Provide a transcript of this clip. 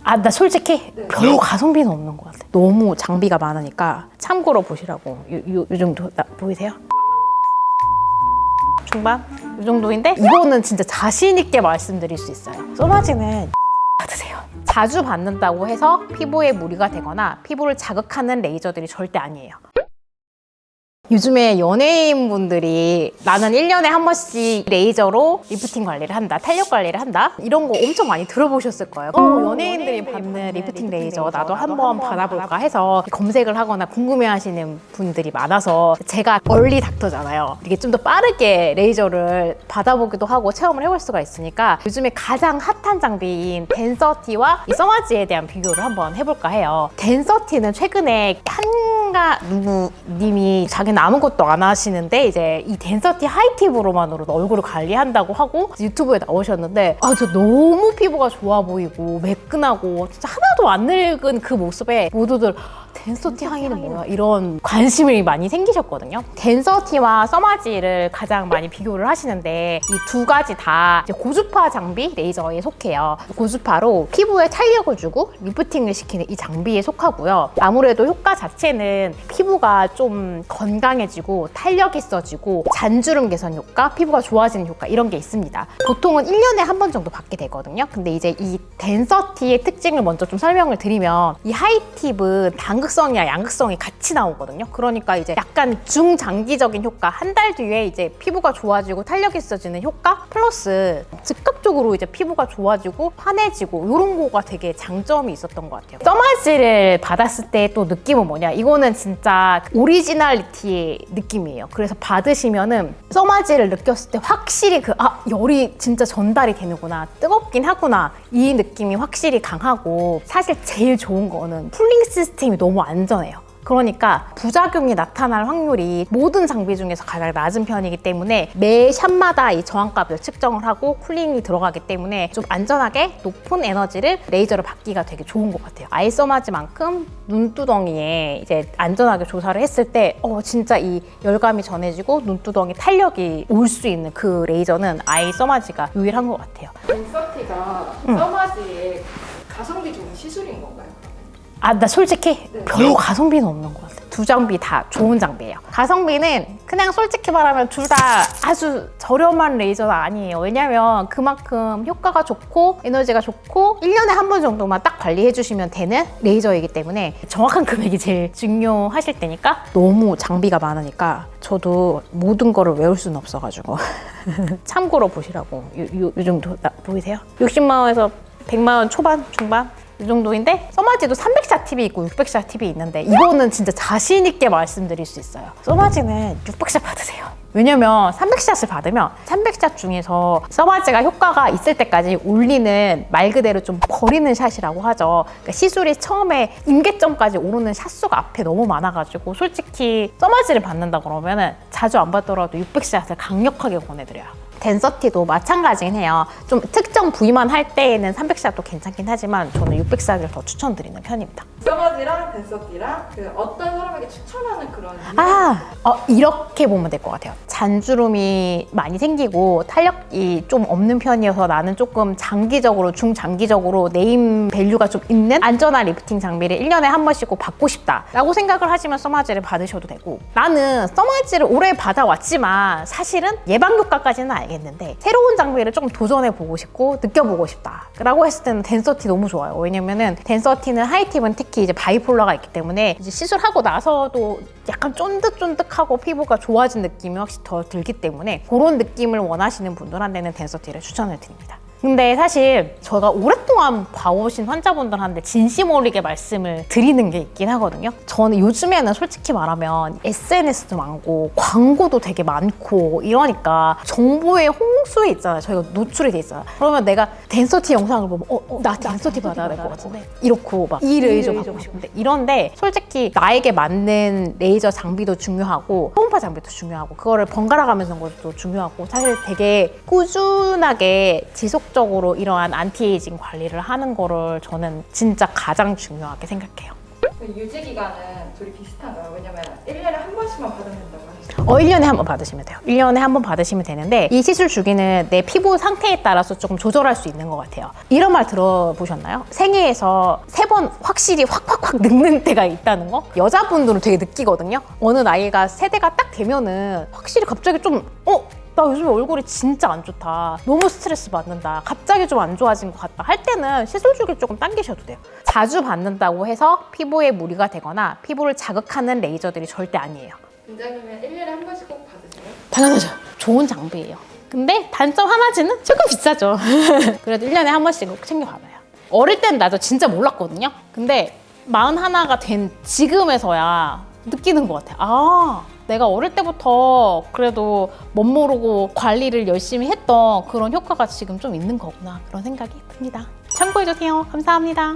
나 솔직히 별로 가성비는 없는 것 같아. 너무 장비가 많으니까 참고로 보시라고. 요 정도 보이세요? 중반? 이 정도인데 이거는 진짜 자신 있게 말씀드릴 수 있어요. 써마지는 받으세요. 자주 받는다고 해서 피부에 무리가 되거나 피부를 자극하는 레이저들이 절대 아니에요. 요즘에 연예인분들이 나는 1년에 한 번씩 레이저로 리프팅 관리를 한다, 탄력 관리를 한다, 이런 거 엄청 많이 들어보셨을 거예요. 연예인들이 받는 리프팅 레이저 나도 한번 받아볼까 해서 검색을 하거나 궁금해하시는 분들이 많아서, 제가 얼리 닥터잖아요. 이게 좀 더 빠르게 레이저를 받아보기도 하고 체험을 해볼 수가 있으니까 요즘에 가장 핫한 장비인 덴서티와 이 써마지에 대한 비교를 한번 해볼까 해요. 덴서티는 최근에 한가 누구님이 자기는 아무것도 안 하시는데 이제 이 덴서티 하이팁으로만으로도 얼굴을 관리한다고 하고 유튜브에 나오셨는데, 저 너무 피부가 좋아 보이고 매끈하고 진짜 하나도 안 늙은 그 모습에 모두들 덴서티 향이는 뭐야? 이런 관심이 많이 생기셨거든요. 덴서티와 써마지를 가장 많이 비교를 하시는데 이 두 가지 다 이제 고주파 장비 레이저에 속해요. 고주파로 피부에 탄력을 주고 리프팅을 시키는 이 장비에 속하고요. 아무래도 효과 자체는 피부가 좀 건강해지고 탄력 있어지고 잔주름 개선 효과, 피부가 좋아지는 효과 이런 게 있습니다. 보통은 1년에 한 번 정도 받게 되거든요. 근데 이제 이 덴서티의 특징을 먼저 좀 설명을 드리면, 이 하이팁은 단극성이랑 양극성이 같이 나오거든요. 그러니까 이제 약간 중장기적인 효과, 한 달 뒤에 이제 피부가 좋아지고 탄력이 있어지는 효과 플러스 즉각적으로 이제 피부가 좋아지고 환해지고 이런 거가 되게 장점이 있었던 것 같아요. 써마지를 받았을 때 또 느낌은 뭐냐, 이거는 진짜 오리지널리티의 느낌이에요. 그래서 받으시면은 써마지를 느꼈을 때 확실히 열이 진짜 전달이 되는구나, 뜨겁긴 하구나, 이 느낌이 확실히 강하고, 사실 제일 좋은 거는 쿨링 시스템이 너무 안전해요. 그러니까 부작용이 나타날 확률이 모든 장비 중에서 가장 낮은 편이기 때문에 매 샷마다 이 저항값을 측정을 하고 쿨링이 들어가기 때문에 좀 안전하게 높은 에너지를 레이저를 받기가 되게 좋은 것 같아요. 아이 써마지만큼 눈두덩이에 이제 안전하게 조사를 했을 때 진짜 이 열감이 전해지고 눈두덩이 탄력이 올 수 있는 그 레이저는 아이 써마지가 유일한 것 같아요. 덴서티가 써마지의 가성비 좋은 시술인 건가요? 나 솔직히 별로 가성비는 없는 것 같아요. 두 장비 다 좋은 장비예요. 가성비는 그냥 솔직히 말하면 둘 다 아주 저렴한 레이저는 아니에요. 왜냐면 그만큼 효과가 좋고 에너지가 좋고 1년에 한 번 정도만 딱 관리해 주시면 되는 레이저이기 때문에 정확한 금액이 제일 중요하실 때니까, 너무 장비가 많으니까 저도 모든 거를 외울 수는 없어가지고 참고로 보시라고. 요 정도 보이세요? 60만 원에서 100만 원 초반, 중반? 이 정도인데, 써마지도 300샷 팁이 있고 600샷 팁이 있는데 이거는 진짜 자신 있게 말씀드릴 수 있어요. 써마지는 600샷 받으세요. 왜냐면 300샷을 받으면 300샷 중에서 써마지가 효과가 있을 때까지 올리는, 말 그대로 좀 버리는 샷이라고 하죠. 그러니까 시술이 처음에 임계점까지 오르는 샷수가 앞에 너무 많아가지고, 솔직히 써마지를 받는다 그러면은 자주 안 받더라도 600샷을 강력하게 권해드려요. 덴서티도 마찬가지긴 해요. 좀 특정 부위만 할 때에는 300샷도 괜찮긴 하지만 저는 600샷을 더 추천드리는 편입니다. 써마지랑 덴서티랑 어떤 사람에게 추천하는 그런 이렇게 보면 될 것 같아요. 잔주름이 많이 생기고 탄력이 좀 없는 편이어서 나는 조금 장기적으로, 중장기적으로 네임 밸류가 좀 있는 안전한 리프팅 장비를 1년에 한 번씩 꼭 받고 싶다라고 생각을 하시면 써마지를 받으셔도 되고, 나는 써마지를 오래 받아왔지만 사실은 예방 효과까지는 알겠는데 새로운 장비를 조금 도전해보고 싶고 느껴보고 싶다 라고 했을 때는 덴서티 너무 좋아요. 왜냐면은 덴서티는 하이팁은 특히 이제 바이폴러가 있기 때문에 이제 시술하고 나서도 약간 쫀득쫀득하고 피부가 좋아진 느낌이 확실히 더 들기 때문에 그런 느낌을 원하시는 분들한테는 덴서티를 추천을 드립니다. 근데 사실 저희가 오랫동안 봐오신 환자분들한테 진심 어리게 말씀을 드리는 게 있긴 하거든요. 저는 요즘에는 솔직히 말하면 SNS도 많고 광고도 되게 많고 이러니까 정보의 홍수에 있잖아요. 저희가 노출이 돼 있어요. 그러면 내가 덴서티 영상을 보면 나 덴서티 받아야 될 것 같은데, 이렇고 막 이 레이저 받고 싶은데, 이런데 솔직히 나에게 맞는 레이저 장비도 중요하고 초음파 장비도 중요하고 그거를 번갈아 가면서 한 것도 중요하고, 사실 되게 꾸준하게 지속적으로 이러한 안티에이징 관리를 하는 거를 저는 진짜 가장 중요하게 생각해요. 그 유지 기간은 둘이 비슷한가요? 왜냐면 1년에 한 번씩만 받으면 된다고 하셨어요. 1년에 한 번 받으시면 돼요. 1년에 한 번 받으시면 되는데 이 시술 주기는 내 피부 상태에 따라서 조금 조절할 수 있는 것 같아요. 이런 말 들어보셨나요? 생애에서 3번 확실히 확 늙는 때가 있다는 거? 여자분들은 되게 느끼거든요. 어느 나이가 세대가 딱 되면은 확실히 갑자기 좀 나 요즘에 얼굴이 진짜 안 좋다. 너무 스트레스 받는다. 갑자기 좀 안 좋아진 것 같다. 할 때는 시술 주기 조금 당기셔도 돼요. 자주 받는다고 해서 피부에 무리가 되거나 피부를 자극하는 레이저들이 절대 아니에요. 원장님은 1년에 한 번씩 꼭 받으세요? 당연하죠. 좋은 장비예요. 근데 단점 하나지는 조금 비싸죠. 그래도 1년에 한 번씩 꼭 챙겨받아요. 어릴 때는 나도 진짜 몰랐거든요. 근데 41가 된 지금에서야 느끼는 것 같아요. 내가 어릴 때부터 그래도 멋모르고 관리를 열심히 했던 그런 효과가 지금 좀 있는 거구나. 그런 생각이 듭니다. 참고해주세요. 감사합니다.